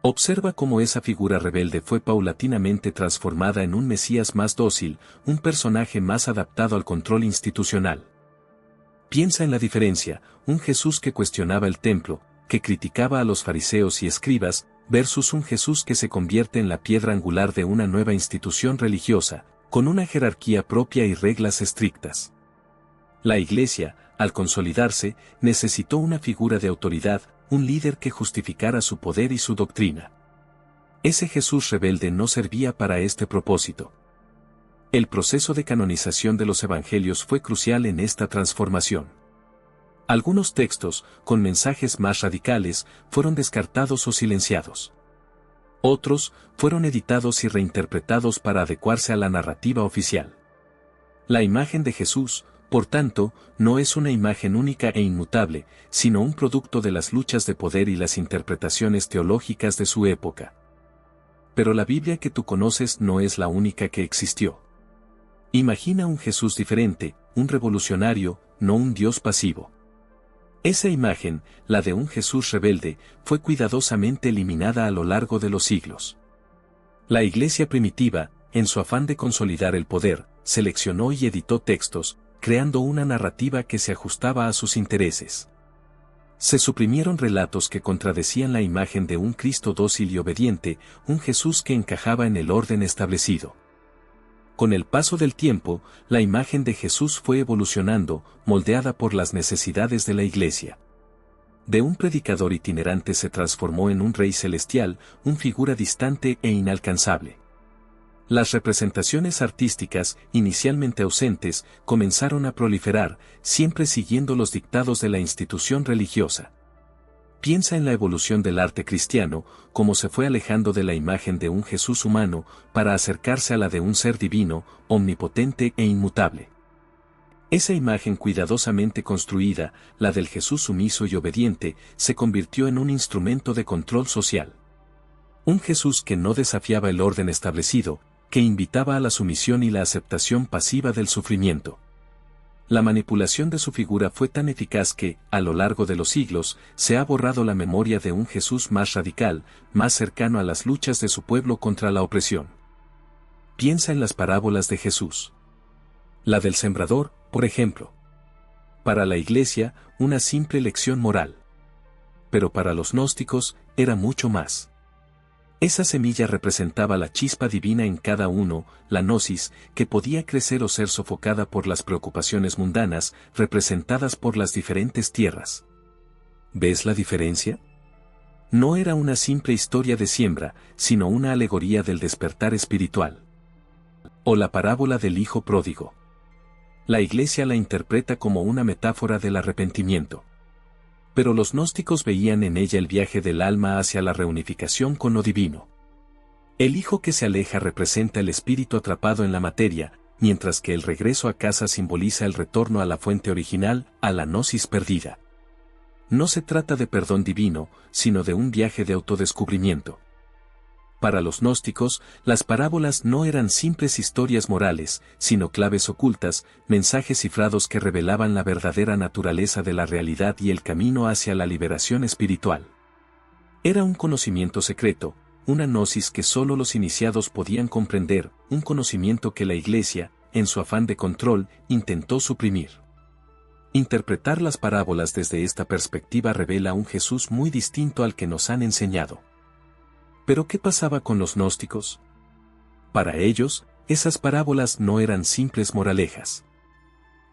Observa cómo esa figura rebelde fue paulatinamente transformada en un Mesías más dócil, un personaje más adaptado al control institucional. Piensa en la diferencia, un Jesús que cuestionaba el templo, que criticaba a los fariseos y escribas, versus un Jesús que se convierte en la piedra angular de una nueva institución religiosa, con una jerarquía propia y reglas estrictas. La Iglesia, al consolidarse, necesitó una figura de autoridad, un líder que justificara su poder y su doctrina. Ese Jesús rebelde no servía para este propósito. El proceso de canonización de los evangelios fue crucial en esta transformación. Algunos textos, con mensajes más radicales, fueron descartados o silenciados. Otros, fueron editados y reinterpretados para adecuarse a la narrativa oficial. La imagen de Jesús, por tanto, no es una imagen única e inmutable, sino un producto de las luchas de poder y las interpretaciones teológicas de su época. Pero la Biblia que tú conoces no es la única que existió. Imagina un Jesús diferente, un revolucionario, no un Dios pasivo. Esa imagen, la de un Jesús rebelde, fue cuidadosamente eliminada a lo largo de los siglos. La Iglesia primitiva, en su afán de consolidar el poder, seleccionó y editó textos, creando una narrativa que se ajustaba a sus intereses. Se suprimieron relatos que contradecían la imagen de un Cristo dócil y obediente, un Jesús que encajaba en el orden establecido. Con el paso del tiempo, la imagen de Jesús fue evolucionando, moldeada por las necesidades de la Iglesia. De un predicador itinerante se transformó en un rey celestial, una figura distante e inalcanzable. Las representaciones artísticas, inicialmente ausentes, comenzaron a proliferar, siempre siguiendo los dictados de la institución religiosa. Piensa en la evolución del arte cristiano, cómo se fue alejando de la imagen de un Jesús humano, para acercarse a la de un ser divino, omnipotente e inmutable. Esa imagen cuidadosamente construida, la del Jesús sumiso y obediente, se convirtió en un instrumento de control social. Un Jesús que no desafiaba el orden establecido, que invitaba a la sumisión y la aceptación pasiva del sufrimiento. La manipulación de su figura fue tan eficaz que, a lo largo de los siglos, se ha borrado la memoria de un Jesús más radical, más cercano a las luchas de su pueblo contra la opresión. Piensa en las parábolas de Jesús. La del sembrador, por ejemplo. Para la Iglesia, una simple lección moral. Pero para los gnósticos, era mucho más. Esa semilla representaba la chispa divina en cada uno, la gnosis, que podía crecer o ser sofocada por las preocupaciones mundanas, representadas por las diferentes tierras. ¿Ves la diferencia? No era una simple historia de siembra, sino una alegoría del despertar espiritual. O la parábola del hijo pródigo. La Iglesia la interpreta como una metáfora del arrepentimiento. Pero los gnósticos veían en ella el viaje del alma hacia la reunificación con lo divino. El hijo que se aleja representa el espíritu atrapado en la materia, mientras que el regreso a casa simboliza el retorno a la fuente original, a la gnosis perdida. No se trata de perdón divino, sino de un viaje de autodescubrimiento. Para los gnósticos, las parábolas no eran simples historias morales, sino claves ocultas, mensajes cifrados que revelaban la verdadera naturaleza de la realidad y el camino hacia la liberación espiritual. Era un conocimiento secreto, una gnosis que solo los iniciados podían comprender, un conocimiento que la Iglesia, en su afán de control, intentó suprimir. Interpretar las parábolas desde esta perspectiva revela un Jesús muy distinto al que nos han enseñado. ¿Pero qué pasaba con los gnósticos? Para ellos, esas parábolas no eran simples moralejas.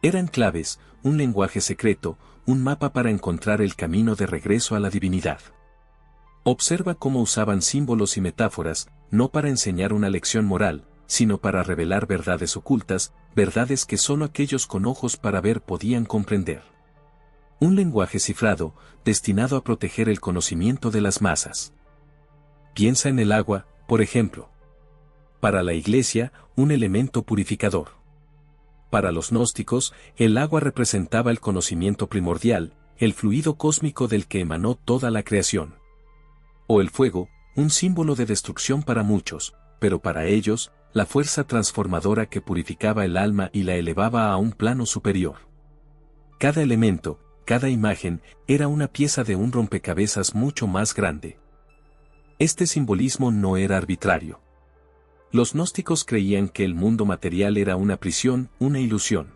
Eran claves, un lenguaje secreto, un mapa para encontrar el camino de regreso a la divinidad. Observa cómo usaban símbolos y metáforas, no para enseñar una lección moral, sino para revelar verdades ocultas, verdades que solo aquellos con ojos para ver podían comprender. Un lenguaje cifrado, destinado a proteger el conocimiento de las masas. Piensa en el agua, por ejemplo. Para la Iglesia, un elemento purificador. Para los gnósticos, el agua representaba el conocimiento primordial, el fluido cósmico del que emanó toda la creación. O el fuego, un símbolo de destrucción para muchos, pero para ellos, la fuerza transformadora que purificaba el alma y la elevaba a un plano superior. Cada elemento, cada imagen, era una pieza de un rompecabezas mucho más grande. Este simbolismo no era arbitrario. Los gnósticos creían que el mundo material era una prisión, una ilusión.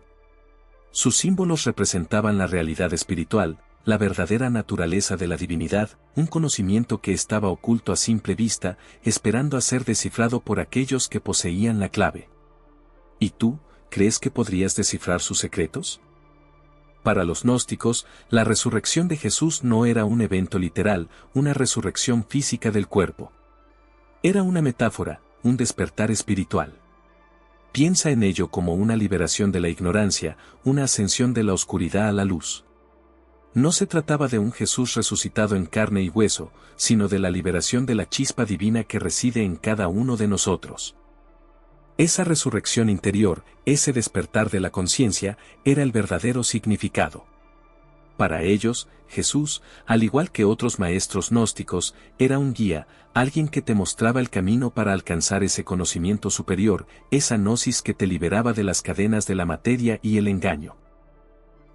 Sus símbolos representaban la realidad espiritual, la verdadera naturaleza de la divinidad, un conocimiento que estaba oculto a simple vista, esperando a ser descifrado por aquellos que poseían la clave. ¿Y tú, crees que podrías descifrar sus secretos? Para los gnósticos, la resurrección de Jesús no era un evento literal, una resurrección física del cuerpo. Era una metáfora, un despertar espiritual. Piensa en ello como una liberación de la ignorancia, una ascensión de la oscuridad a la luz. No se trataba de un Jesús resucitado en carne y hueso, sino de la liberación de la chispa divina que reside en cada uno de nosotros. Esa resurrección interior, ese despertar de la conciencia, era el verdadero significado. Para ellos, Jesús, al igual que otros maestros gnósticos, era un guía, alguien que te mostraba el camino para alcanzar ese conocimiento superior, esa gnosis que te liberaba de las cadenas de la materia y el engaño.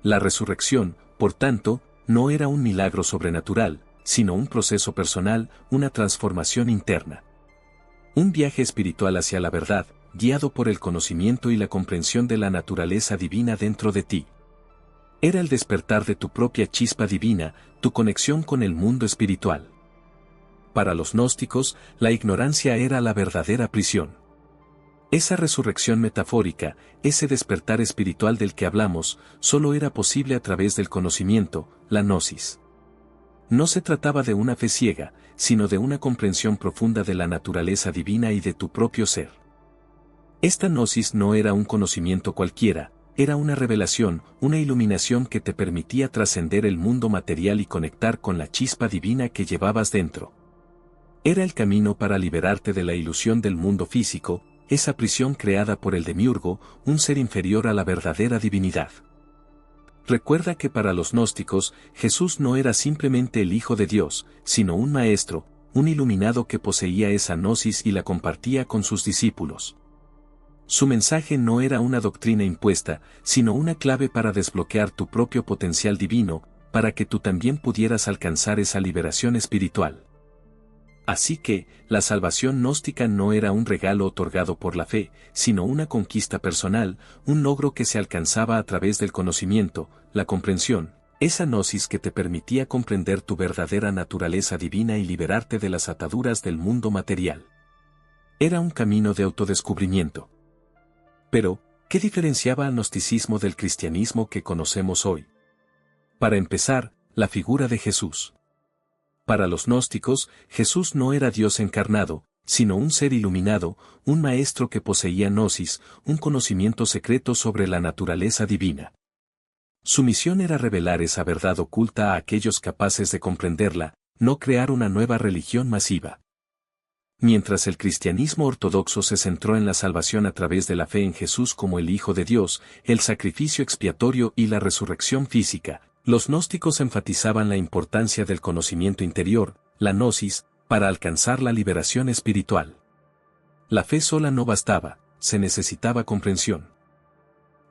La resurrección, por tanto, no era un milagro sobrenatural, sino un proceso personal, una transformación interna. Un viaje espiritual hacia la verdad, guiado por el conocimiento y la comprensión de la naturaleza divina dentro de ti. Era el despertar de tu propia chispa divina, tu conexión con el mundo espiritual. Para los gnósticos, la ignorancia era la verdadera prisión. Esa resurrección metafórica, ese despertar espiritual del que hablamos, solo era posible a través del conocimiento, la gnosis. No se trataba de una fe ciega, sino de una comprensión profunda de la naturaleza divina y de tu propio ser. Esta gnosis no era un conocimiento cualquiera, era una revelación, una iluminación que te permitía trascender el mundo material y conectar con la chispa divina que llevabas dentro. Era el camino para liberarte de la ilusión del mundo físico, esa prisión creada por el demiurgo, un ser inferior a la verdadera divinidad. Recuerda que para los gnósticos, Jesús no era simplemente el Hijo de Dios, sino un maestro, un iluminado que poseía esa gnosis y la compartía con sus discípulos. Su mensaje no era una doctrina impuesta, sino una clave para desbloquear tu propio potencial divino, para que tú también pudieras alcanzar esa liberación espiritual. Así que, la salvación gnóstica no era un regalo otorgado por la fe, sino una conquista personal, un logro que se alcanzaba a través del conocimiento, la comprensión, esa gnosis que te permitía comprender tu verdadera naturaleza divina y liberarte de las ataduras del mundo material. Era un camino de autodescubrimiento. Pero, ¿qué diferenciaba al gnosticismo del cristianismo que conocemos hoy? Para empezar, la figura de Jesús. Para los gnósticos, Jesús no era Dios encarnado, sino un ser iluminado, un maestro que poseía gnosis, un conocimiento secreto sobre la naturaleza divina. Su misión era revelar esa verdad oculta a aquellos capaces de comprenderla, no crear una nueva religión masiva. Mientras el cristianismo ortodoxo se centró en la salvación a través de la fe en Jesús como el Hijo de Dios, el sacrificio expiatorio y la resurrección física, los gnósticos enfatizaban la importancia del conocimiento interior, la gnosis, para alcanzar la liberación espiritual. La fe sola no bastaba, se necesitaba comprensión.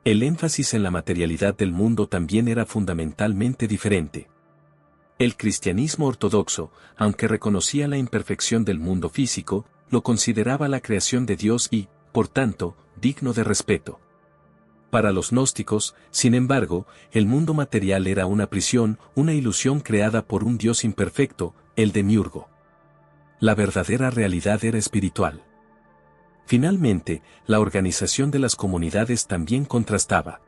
El énfasis en la materialidad del mundo también era fundamentalmente diferente. El cristianismo ortodoxo, aunque reconocía la imperfección del mundo físico, lo consideraba la creación de Dios y, por tanto, digno de respeto. Para los gnósticos, sin embargo, el mundo material era una prisión, una ilusión creada por un Dios imperfecto, el demiurgo. La verdadera realidad era espiritual. Finalmente, la organización de las comunidades también contrastaba.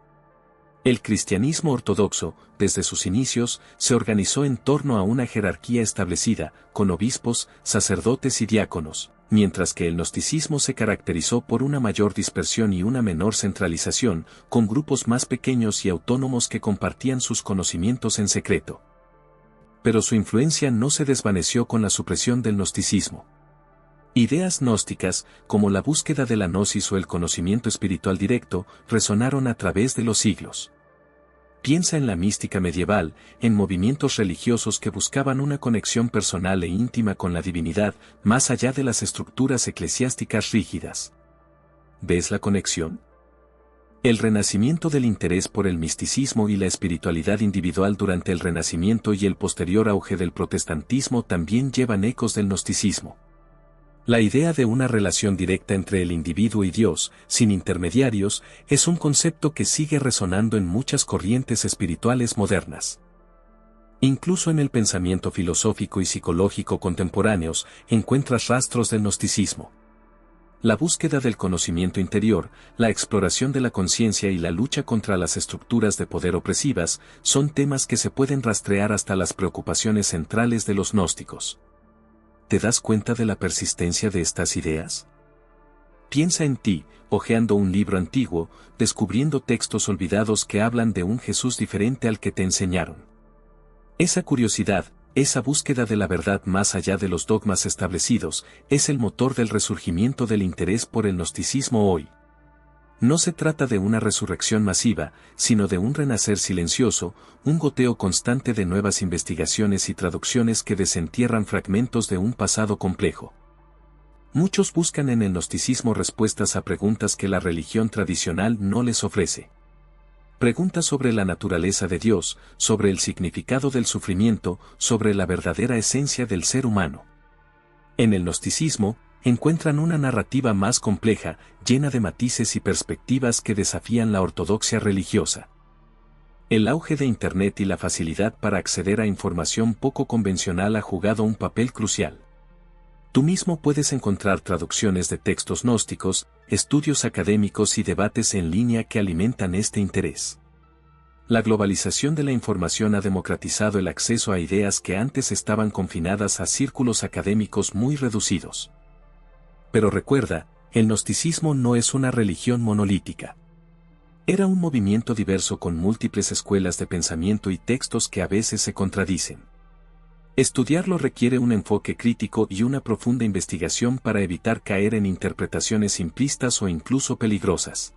El cristianismo ortodoxo, desde sus inicios, se organizó en torno a una jerarquía establecida, con obispos, sacerdotes y diáconos, mientras que el gnosticismo se caracterizó por una mayor dispersión y una menor centralización, con grupos más pequeños y autónomos que compartían sus conocimientos en secreto. Pero su influencia no se desvaneció con la supresión del gnosticismo. Ideas gnósticas, como la búsqueda de la gnosis o el conocimiento espiritual directo, resonaron a través de los siglos. Piensa en la mística medieval, en movimientos religiosos que buscaban una conexión personal e íntima con la divinidad, más allá de las estructuras eclesiásticas rígidas. ¿Ves la conexión? El renacimiento del interés por el misticismo y la espiritualidad individual durante el Renacimiento y el posterior auge del protestantismo también llevan ecos del gnosticismo. La idea de una relación directa entre el individuo y Dios, sin intermediarios, es un concepto que sigue resonando en muchas corrientes espirituales modernas. Incluso en el pensamiento filosófico y psicológico contemporáneos, encuentras rastros del gnosticismo. La búsqueda del conocimiento interior, la exploración de la conciencia y la lucha contra las estructuras de poder opresivas, son temas que se pueden rastrear hasta las preocupaciones centrales de los gnósticos. ¿Te das cuenta de la persistencia de estas ideas? Piensa en ti, hojeando un libro antiguo, descubriendo textos olvidados que hablan de un Jesús diferente al que te enseñaron. Esa curiosidad, esa búsqueda de la verdad más allá de los dogmas establecidos, es el motor del resurgimiento del interés por el gnosticismo hoy. No se trata de una resurrección masiva, sino de un renacer silencioso, un goteo constante de nuevas investigaciones y traducciones que desentierran fragmentos de un pasado complejo. Muchos buscan en el gnosticismo respuestas a preguntas que la religión tradicional no les ofrece. Preguntas sobre la naturaleza de Dios, sobre el significado del sufrimiento, sobre la verdadera esencia del ser humano. En el gnosticismo, encuentran una narrativa más compleja, llena de matices y perspectivas que desafían la ortodoxia religiosa. El auge de Internet y la facilidad para acceder a información poco convencional ha jugado un papel crucial. Tú mismo puedes encontrar traducciones de textos gnósticos, estudios académicos y debates en línea que alimentan este interés. La globalización de la información ha democratizado el acceso a ideas que antes estaban confinadas a círculos académicos muy reducidos. Pero recuerda, el gnosticismo no es una religión monolítica. Era un movimiento diverso con múltiples escuelas de pensamiento y textos que a veces se contradicen. Estudiarlo requiere un enfoque crítico y una profunda investigación para evitar caer en interpretaciones simplistas o incluso peligrosas.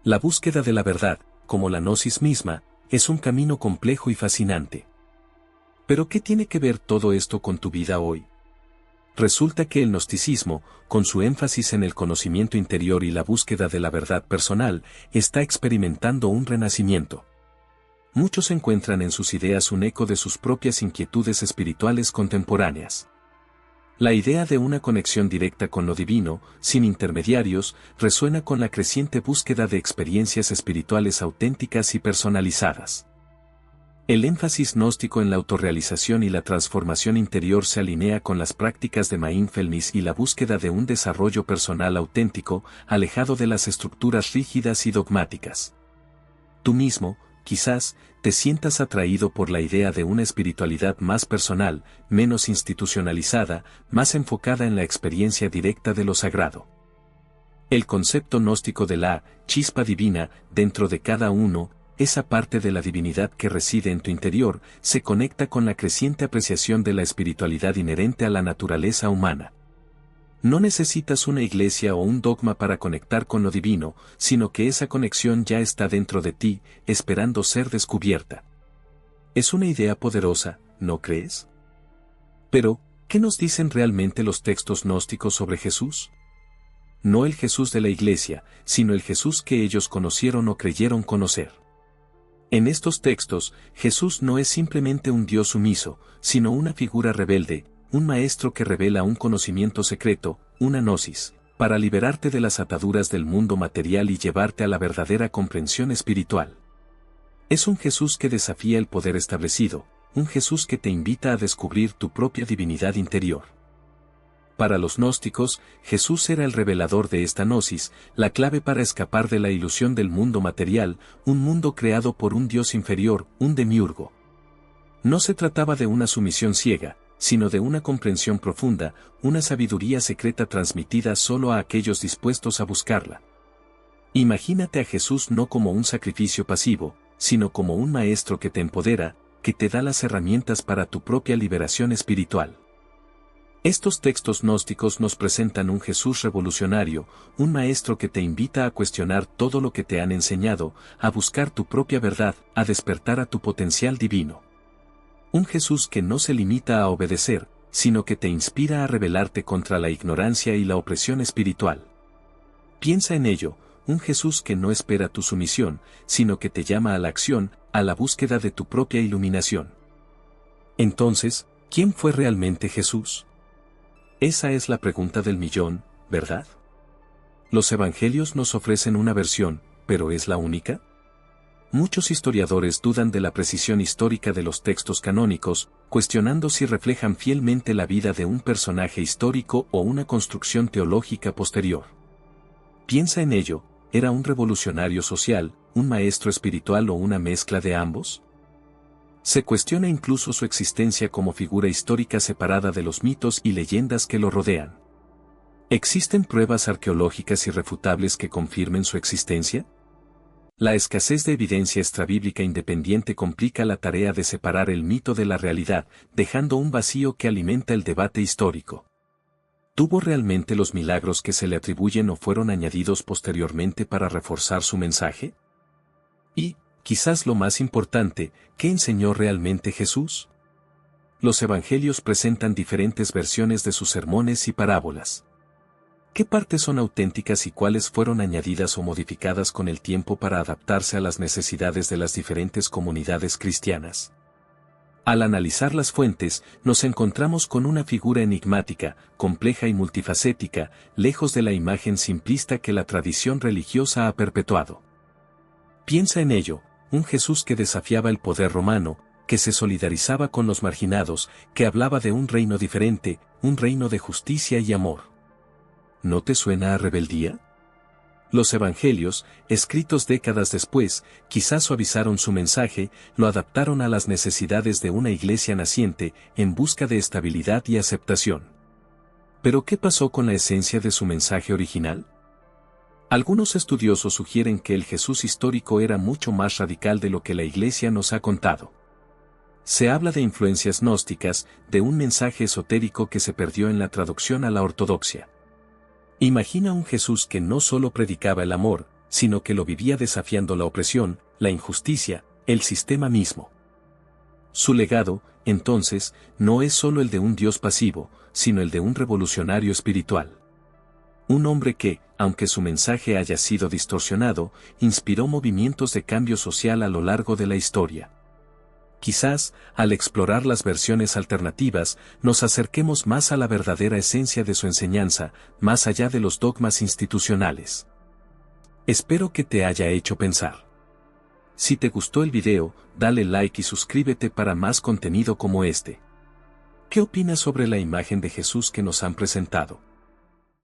La búsqueda de la verdad, como la gnosis misma, es un camino complejo y fascinante. ¿Pero qué tiene que ver todo esto con tu vida hoy? Resulta que el gnosticismo, con su énfasis en el conocimiento interior y la búsqueda de la verdad personal, está experimentando un renacimiento. Muchos encuentran en sus ideas un eco de sus propias inquietudes espirituales contemporáneas. La idea de una conexión directa con lo divino, sin intermediarios, resuena con la creciente búsqueda de experiencias espirituales auténticas y personalizadas. El énfasis gnóstico en la autorrealización y la transformación interior se alinea con las prácticas de mindfulness y la búsqueda de un desarrollo personal auténtico, alejado de las estructuras rígidas y dogmáticas. Tú mismo, quizás, te sientas atraído por la idea de una espiritualidad más personal, menos institucionalizada, más enfocada en la experiencia directa de lo sagrado. El concepto gnóstico de la chispa divina, dentro de cada uno, esa parte de la divinidad que reside en tu interior, se conecta con la creciente apreciación de la espiritualidad inherente a la naturaleza humana. No necesitas una iglesia o un dogma para conectar con lo divino, sino que esa conexión ya está dentro de ti, esperando ser descubierta. Es una idea poderosa, ¿no crees? Pero, ¿qué nos dicen realmente los textos gnósticos sobre Jesús? No el Jesús de la iglesia, sino el Jesús que ellos conocieron o creyeron conocer. En estos textos, Jesús no es simplemente un Dios sumiso, sino una figura rebelde, un maestro que revela un conocimiento secreto, una gnosis, para liberarte de las ataduras del mundo material y llevarte a la verdadera comprensión espiritual. Es un Jesús que desafía el poder establecido, un Jesús que te invita a descubrir tu propia divinidad interior. Para los gnósticos, Jesús era el revelador de esta gnosis, la clave para escapar de la ilusión del mundo material, un mundo creado por un Dios inferior, un demiurgo. No se trataba de una sumisión ciega, sino de una comprensión profunda, una sabiduría secreta transmitida solo a aquellos dispuestos a buscarla. Imagínate a Jesús no como un sacrificio pasivo, sino como un maestro que te empodera, que te da las herramientas para tu propia liberación espiritual. Estos textos gnósticos nos presentan un Jesús revolucionario, un maestro que te invita a cuestionar todo lo que te han enseñado, a buscar tu propia verdad, a despertar a tu potencial divino. Un Jesús que no se limita a obedecer, sino que te inspira a rebelarte contra la ignorancia y la opresión espiritual. Piensa en ello, un Jesús que no espera tu sumisión, sino que te llama a la acción, a la búsqueda de tu propia iluminación. Entonces, ¿quién fue realmente Jesús? Esa es la pregunta del millón, ¿verdad? Los evangelios nos ofrecen una versión, ¿pero es la única? Muchos historiadores dudan de la precisión histórica de los textos canónicos, cuestionando si reflejan fielmente la vida de un personaje histórico o una construcción teológica posterior. Piensa en ello, ¿era un revolucionario social, un maestro espiritual o una mezcla de ambos? Se cuestiona incluso su existencia como figura histórica separada de los mitos y leyendas que lo rodean. ¿Existen pruebas arqueológicas irrefutables que confirmen su existencia? La escasez de evidencia extrabíblica independiente complica la tarea de separar el mito de la realidad, dejando un vacío que alimenta el debate histórico. ¿Tuvo realmente los milagros que se le atribuyen o fueron añadidos posteriormente para reforzar su mensaje? Y, quizás lo más importante, ¿qué enseñó realmente Jesús? Los evangelios presentan diferentes versiones de sus sermones y parábolas. ¿Qué partes son auténticas y cuáles fueron añadidas o modificadas con el tiempo para adaptarse a las necesidades de las diferentes comunidades cristianas? Al analizar las fuentes, nos encontramos con una figura enigmática, compleja y multifacética, lejos de la imagen simplista que la tradición religiosa ha perpetuado. Piensa en ello, un Jesús que desafiaba el poder romano, que se solidarizaba con los marginados, que hablaba de un reino diferente, un reino de justicia y amor. ¿No te suena a rebeldía? Los evangelios, escritos décadas después, quizás suavizaron su mensaje, lo adaptaron a las necesidades de una iglesia naciente, en busca de estabilidad y aceptación. ¿Pero qué pasó con la esencia de su mensaje original? Algunos estudiosos sugieren que el Jesús histórico era mucho más radical de lo que la iglesia nos ha contado. Se habla de influencias gnósticas, de un mensaje esotérico que se perdió en la traducción a la ortodoxia. Imagina un Jesús que no solo predicaba el amor, sino que lo vivía desafiando la opresión, la injusticia, el sistema mismo. Su legado, entonces, no es solo el de un Dios pasivo, sino el de un revolucionario espiritual. Un hombre que, aunque su mensaje haya sido distorsionado, inspiró movimientos de cambio social a lo largo de la historia. Quizás, al explorar las versiones alternativas, nos acerquemos más a la verdadera esencia de su enseñanza, más allá de los dogmas institucionales. Espero que te haya hecho pensar. Si te gustó el video, dale like y suscríbete para más contenido como este. ¿Qué opinas sobre la imagen de Jesús que nos han presentado?